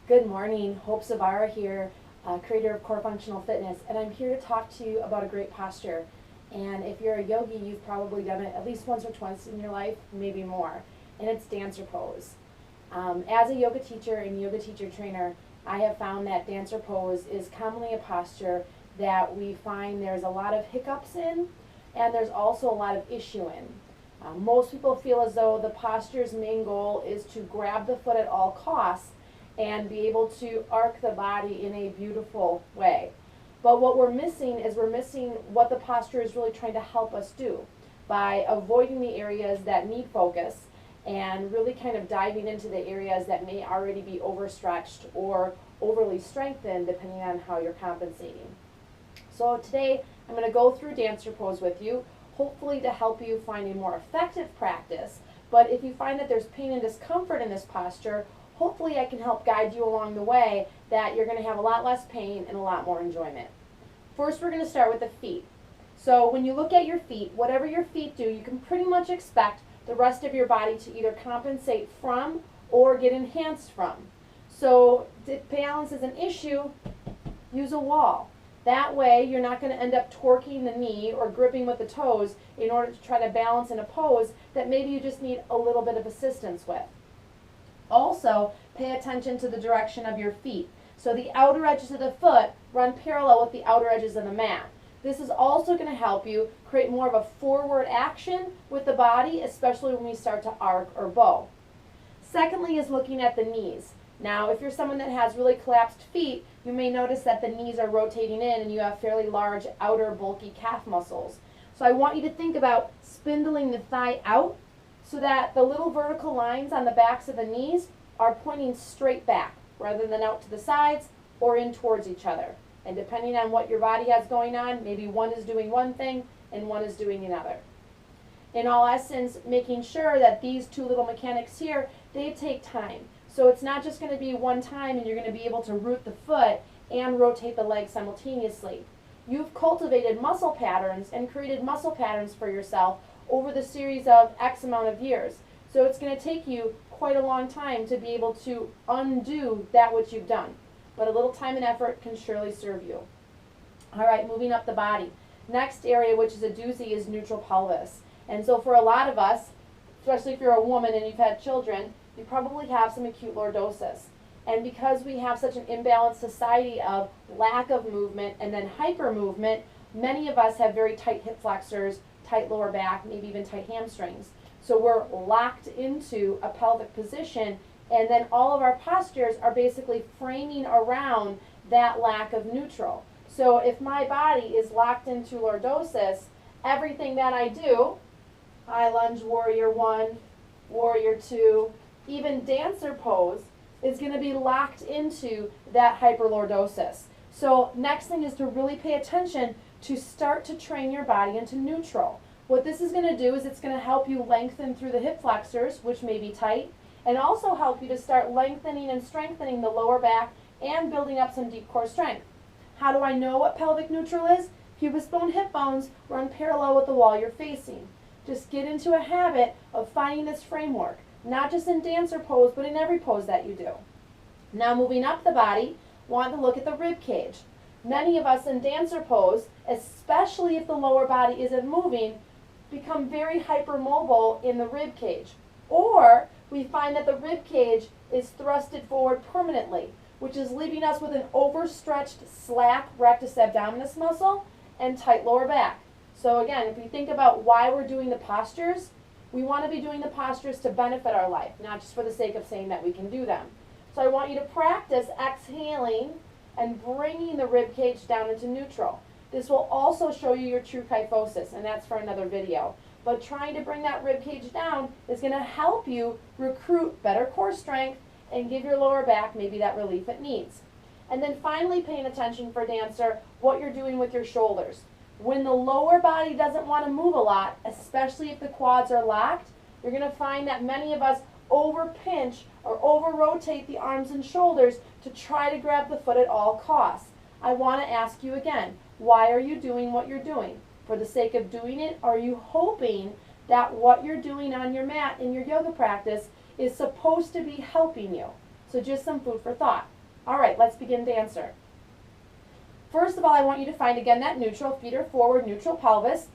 Good morning, Hope Zvara here, creator of Core Functional Fitness, and I'm here to talk to you about a great posture. And if you're a yogi, you've probably done it at least once or twice in your life, maybe more, and it's dancer pose. As a yoga teacher and yoga teacher trainer, I have found that dancer pose is commonly a posture that we find there's a lot of hiccups in, and there's also a lot of issue in. Most people feel as though the posture's main goal is to grab the foot at all costs and be able to arc the body in a beautiful way. But what we're missing is we're missing what the posture is really trying to help us do by avoiding the areas that need focus and really kind of diving into the areas that may already be overstretched or overly strengthened depending on how you're compensating. So today I'm going to go through dancer pose with you, hopefully to help you find a more effective practice. But if you find that there's pain and discomfort in this posture, hopefully I can help guide you along the way that you're going to have a lot less pain and a lot more enjoyment. First, we're going to start with the feet. So when you look at your feet, whatever your feet do, you can pretty much expect the rest of your body to either compensate from or get enhanced from. So if balance is an issue, use a wall. That way you're not going to end up torquing the knee or gripping with the toes in order to try to balance in a pose that maybe you just need a little bit of assistance with. Also, pay attention to the direction of your feet. So the outer edges of the foot run parallel with the outer edges of the mat. This is also going to help you create more of a forward action with the body, especially when we start to arc or bow. Secondly is looking at the knees. Now, if you're someone that has really collapsed feet, you may notice that the knees are rotating in and you have fairly large outer bulky calf muscles. So I want you to think about spindling the thigh out so that the little vertical lines on the backs of the knees are pointing straight back rather than out to the sides or in towards each other. And depending on what your body has going on, maybe one is doing one thing and one is doing another. In all essence, making sure that these two little mechanics here, they take time. So it's not just going to be one time and you're going to be able to root the foot and rotate the leg simultaneously. You've cultivated muscle patterns and created muscle patterns for yourself over the series of X amount of years. So it's going to take you quite a long time to be able to undo that which you've done. But a little time and effort can surely serve you. All right, moving up the body. Next area, which is a doozy, is neutral pelvis. And so for a lot of us, especially if you're a woman and you've had children, you probably have some acute lordosis. And because we have such an imbalanced society of lack of movement and then hyper movement, many of us have very tight hip flexors, tight lower back, maybe even tight hamstrings. So we're locked into a pelvic position, and then all of our postures are basically framing around that lack of neutral. So if my body is locked into lordosis, everything that I do, high lunge warrior 1, warrior 2, even dancer pose, is going to be locked into that hyperlordosis. So next thing is to really pay attention to start to train your body into neutral. What this is going to do is it's going to help you lengthen through the hip flexors, which may be tight, and also help you to start lengthening and strengthening the lower back and building up some deep core strength. How do I know what pelvic neutral is? Pubis bone, hip bones run parallel with the wall you're facing. Just get into a habit of finding this framework, not just in dancer pose, but in every pose that you do. Now moving up the body, want to look at the rib cage. Many of us in dancer pose, especially if the lower body isn't moving, become very hypermobile in the rib cage. Or we find that the rib cage is thrusted forward permanently, which is leaving us with an overstretched slack rectus abdominis muscle and tight lower back. So again, if we think about why we're doing the postures, we want to be doing the postures to benefit our life, not just for the sake of saying that we can do them. So I want you to practice exhaling and bringing the rib cage down into neutral. This will also show you your true kyphosis, and that's for another video. But trying to bring that rib cage down is going to help you recruit better core strength and give your lower back maybe that relief it needs. And then finally paying attention for dancer, what you're doing with your shoulders. When the lower body doesn't want to move a lot, especially if the quads are locked, you're going to find that many of us over pinch or over rotate the arms and shoulders to try to grab the foot at all costs. I want to ask you again, why are you doing what you're doing? For the sake of doing it, are you hoping that what you're doing on your mat in your yoga practice is supposed to be helping you? So just some food for thought. All right, let's begin dancer. First of all, I want you to find again that neutral, feet are forward, neutral pelvis,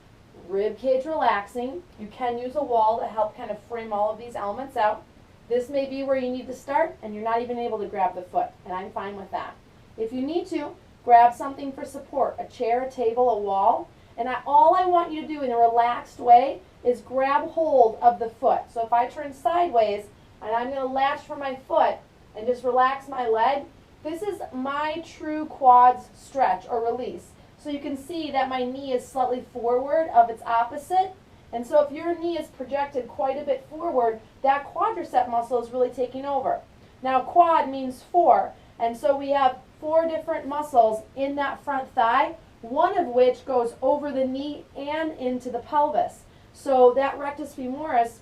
rib cage relaxing. You can use a wall to help kind of frame all of these elements out. This may be where you need to start and you're not even able to grab the foot, and I'm fine with that. If you need to, grab something for support, a chair, a table, a wall, and all I want you to do in a relaxed way is grab hold of the foot. So if I turn sideways and I'm going to latch for my foot and just relax my leg, this is my true quads stretch or release. So you can see that my knee is slightly forward of its opposite. And so if your knee is projected quite a bit forward, that quadricep muscle is really taking over. Now quad means four, and so we have 4 different muscles in that front thigh, one of which goes over the knee and into the pelvis. So that rectus femoris,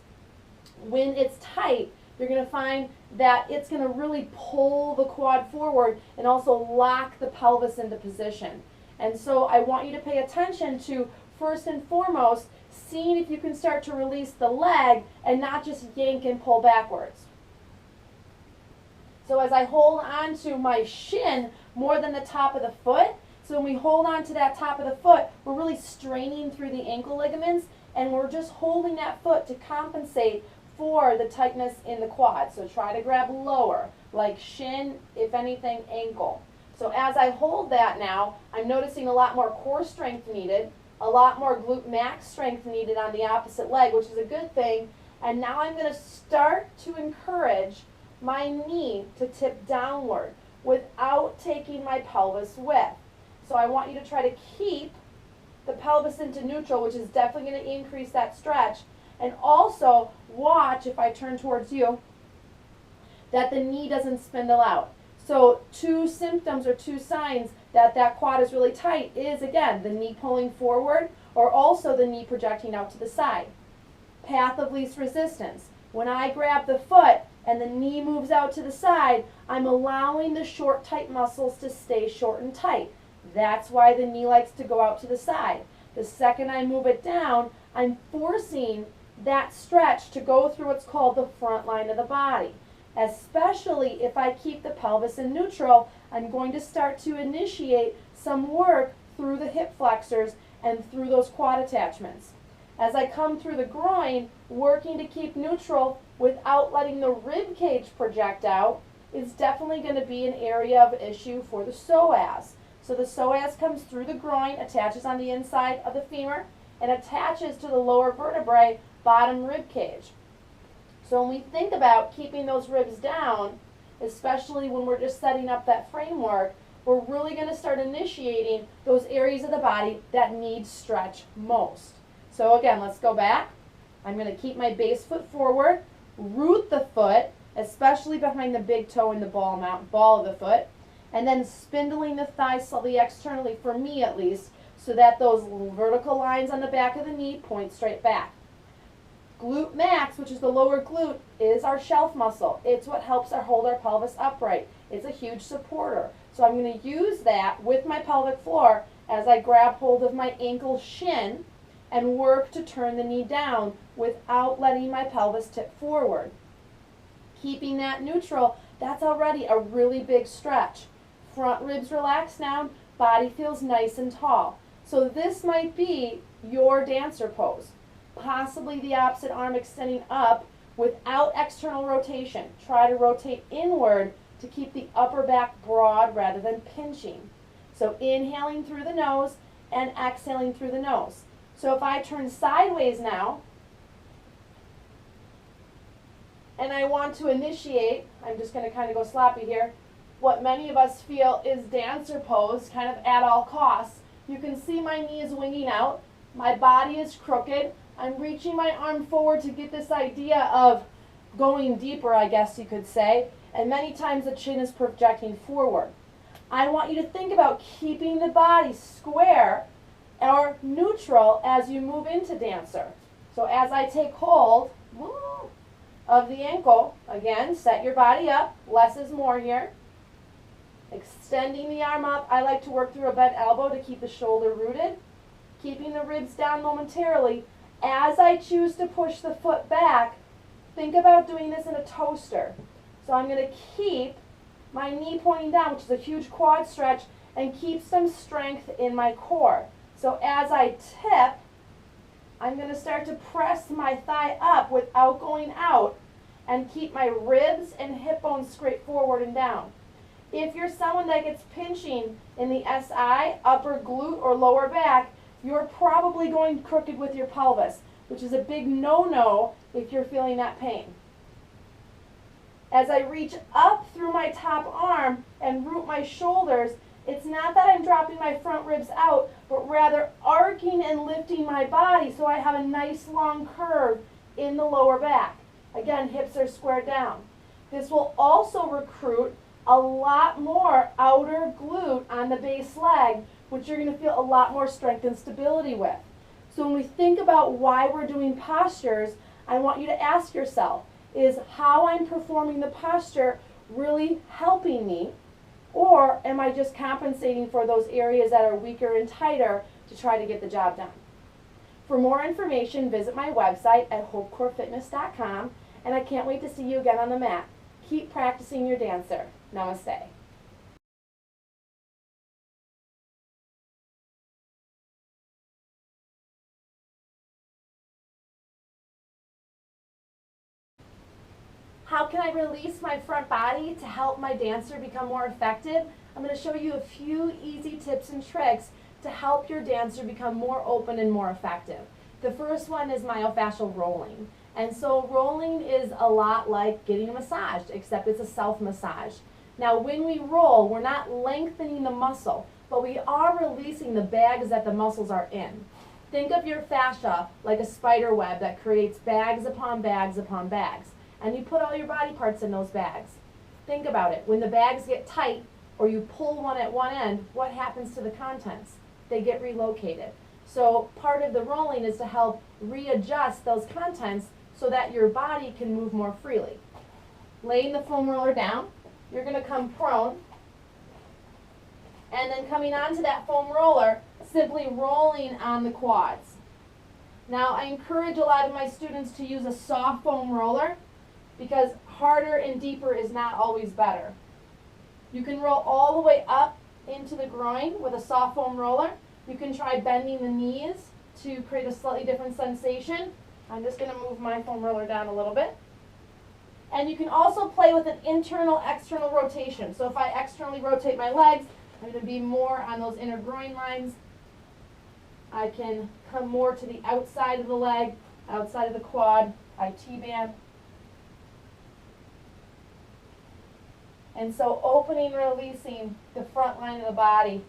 when it's tight, you're going to find that it's going to really pull the quad forward and also lock the pelvis into position. And so I want you to pay attention to, first and foremost, seeing if you can start to release the leg and not just yank and pull backwards. So as I hold on to my shin more than the top of the foot, so when we hold on to that top of the foot, we're really straining through the ankle ligaments, and we're just holding that foot to compensate for the tightness in the quad. So try to grab lower, like shin, if anything, ankle. So as I hold that now, I'm noticing a lot more core strength needed, a lot more glute max strength needed on the opposite leg, which is a good thing. And now I'm going to start to encourage my knee to tip downward without taking my pelvis with. So I want you to try to keep the pelvis into neutral, which is definitely going to increase that stretch. And also watch, if I turn towards you, that the knee doesn't spindle out. So 2 symptoms or 2 signs that that quad is really tight is, again, the knee pulling forward or also the knee projecting out to the side. Path of least resistance. When I grab the foot and the knee moves out to the side, I'm allowing the short, tight muscles to stay short and tight. That's why the knee likes to go out to the side. The second I move it down, I'm forcing that stretch to go through what's called the front line of the body. Especially if I keep the pelvis in neutral, I'm going to start to initiate some work through the hip flexors and through those quad attachments. As I come through the groin, working to keep neutral without letting the rib cage project out is definitely going to be an area of issue for the psoas. So the psoas comes through the groin, attaches on the inside of the femur, and attaches to the lower vertebrae, bottom rib cage. So when we think about keeping those ribs down, especially when we're just setting up that framework, we're really going to start initiating those areas of the body that need stretch most. So again, let's go back. I'm going to keep my base foot forward, root the foot, especially behind the big toe in the ball of the foot, and then spindling the thigh slightly externally, for me at least, so that those vertical lines on the back of the knee point straight back. Glute max, which is the lower glute, is our shelf muscle. It's what helps hold our pelvis upright. It's a huge supporter. So I'm going to use that with my pelvic floor as I grab hold of my ankle shin and work to turn the knee down without letting my pelvis tip forward. Keeping that neutral, that's already a really big stretch. Front ribs relax down, body feels nice and tall. So this might be your dancer pose. Possibly the opposite arm extending up without external rotation. Try to rotate inward to keep the upper back broad rather than pinching. So inhaling through the nose and exhaling through the nose. So if I turn sideways now, and I want to initiate, I'm just going to kind of go sloppy here, what many of us feel is dancer pose, kind of at all costs. You can see my knee is winging out, my body is crooked, I'm reaching my arm forward to get this idea of going deeper, I guess you could say, and many times the chin is projecting forward. I want you to think about keeping the body square or neutral as you move into dancer. So as I take hold of the ankle, again, set your body up, less is more here. Extending the arm up, I like to work through a bent elbow to keep the shoulder rooted. Keeping the ribs down momentarily. As I choose to push the foot back, think about doing this in a toaster. So I'm going to keep my knee pointing down, which is a huge quad stretch, and keep some strength in my core. So as I tip, I'm going to start to press my thigh up without going out and keep my ribs and hip bones straight forward and down. If you're someone that gets pinching in the SI, upper glute or lower back, you're probably going crooked with your pelvis, which is a big no-no if you're feeling that pain. As I reach up through my top arm and root my shoulders, it's not that I'm dropping my front ribs out, but rather arcing and lifting my body so I have a nice long curve in the lower back. Again, hips are squared down. This will also recruit a lot more outer glute on the base leg, which you're going to feel a lot more strength and stability with. So when we think about why we're doing postures, I want you to ask yourself, is how I'm performing the posture really helping me? Or am I just compensating for those areas that are weaker and tighter to try to get the job done? For more information, visit my website at hopecorefitness.com, and I can't wait to see you again on the mat. Keep practicing your dancer. Namaste. How can I release my front body to help my dancer become more effective? I'm going to show you a few easy tips and tricks to help your dancer become more open and more effective. The first one is myofascial rolling. And so rolling is a lot like getting a massage, except it's a self-massage. Now when we roll, we're not lengthening the muscle, but we are releasing the bags that the muscles are in. Think of your fascia like a spider web that creates bags upon bags upon bags. And you put all your body parts in those bags. Think about it. When the bags get tight or you pull one at one end, what happens to the contents? They get relocated. So part of the rolling is to help readjust those contents so that your body can move more freely. Laying the foam roller down, you're going to come prone. And then coming onto that foam roller, simply rolling on the quads. Now I encourage a lot of my students to use a soft foam roller, because harder and deeper is not always better. You can roll all the way up into the groin with a soft foam roller. You can try bending the knees to create a slightly different sensation. I'm just going to move my foam roller down a little bit. And you can also play with an internal-external rotation. So if I externally rotate my legs, I'm going to be more on those inner groin lines. I can come more to the outside of the leg, outside of the quad, IT band. And so opening and releasing the front line of the body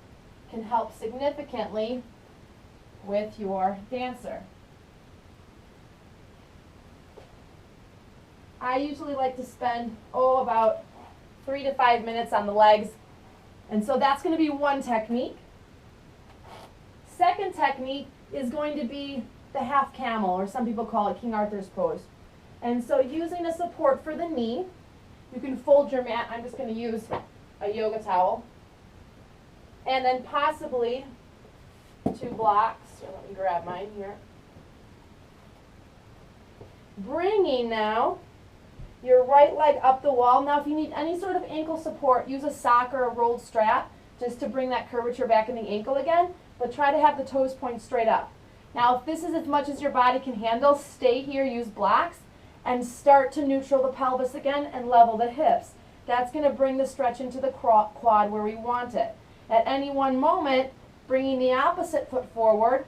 can help significantly with your dancer. I usually like to spend, about 3 to 5 minutes on the legs. And so that's going to be one technique. Second technique is going to be the half camel, or some people call it King Arthur's pose. And so using a support for the knee, you can fold your mat. I'm just going to use a yoga towel. And then possibly 2 blocks. So let me grab mine here. Bringing now your right leg up the wall. Now if you need any sort of ankle support, use a sock or a rolled strap just to bring that curvature back in the ankle again. But try to have the toes point straight up. Now if this is as much as your body can handle, stay here, use blocks. And start to neutral the pelvis again and level the hips. That's going to bring the stretch into the quad where we want it. At any one moment, bringing the opposite foot forward,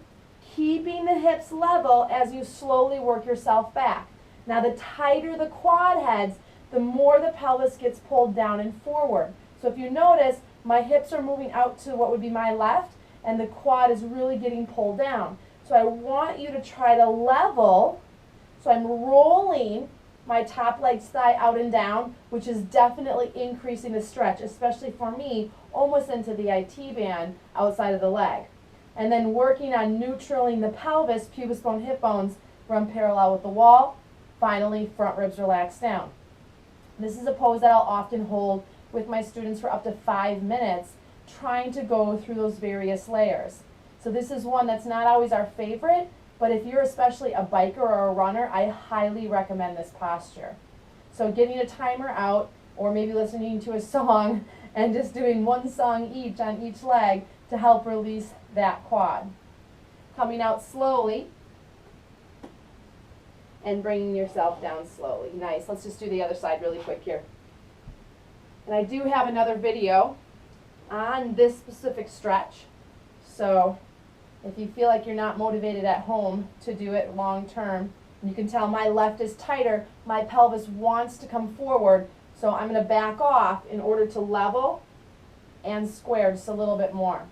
keeping the hips level as you slowly work yourself back. Now the tighter the quad heads, the more the pelvis gets pulled down and forward. So if you notice, my hips are moving out to what would be my left, and the quad is really getting pulled down. So I want you to try to level. So I'm rolling my top leg's thigh out and down, which is definitely increasing the stretch, especially for me, almost into the IT band outside of the leg. And then working on neutraling the pelvis, pubis bone, hip bones, run parallel with the wall. Finally, front ribs relax down. This is a pose that I'll often hold with my students for up to 5 minutes, trying to go through those various layers. So this is one that's not always our favorite, but if you're especially a biker or a runner, I highly recommend this posture. So getting a timer out, or maybe listening to a song and just doing one song each on each leg to help release that quad. Coming out slowly and bringing yourself down slowly. Nice. Let's just do the other side really quick here. And I do have another video on this specific stretch. So if you feel like you're not motivated at home to do it long term, you can tell my left is tighter, my pelvis wants to come forward, so I'm going to back off in order to level and square just a little bit more.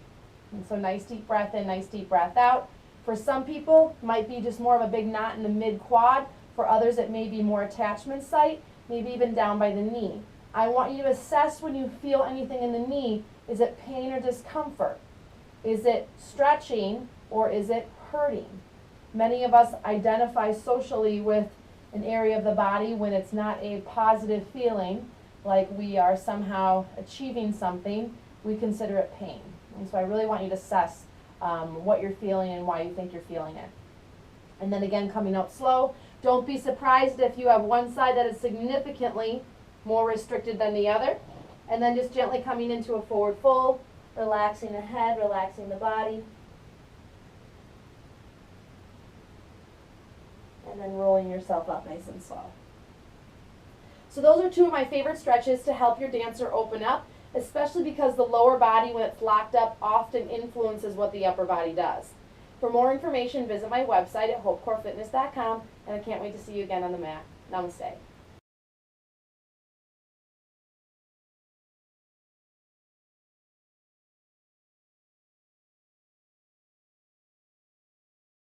And so nice deep breath in, nice deep breath out. For some people, it might be just more of a big knot in the mid quad. For others, it may be more attachment site, maybe even down by the knee. I want you to assess when you feel anything in the knee. Is it pain or discomfort? Is it stretching or is it hurting? Many of us identify socially with an area of the body when it's not a positive feeling, like we are somehow achieving something, we consider it pain. And so I really want you to assess what you're feeling and why you think you're feeling it. And then again, coming out slow. Don't be surprised if you have one side that is significantly more restricted than the other. And then just gently coming into a forward fold, relaxing the head, relaxing the body. And then rolling yourself up nice and slow. So those are two of my favorite stretches to help your dancer open up, especially because the lower body, when it's locked up, often influences what the upper body does. For more information, visit my website at hopecorefitness.com, and I can't wait to see you again on the mat. Namaste.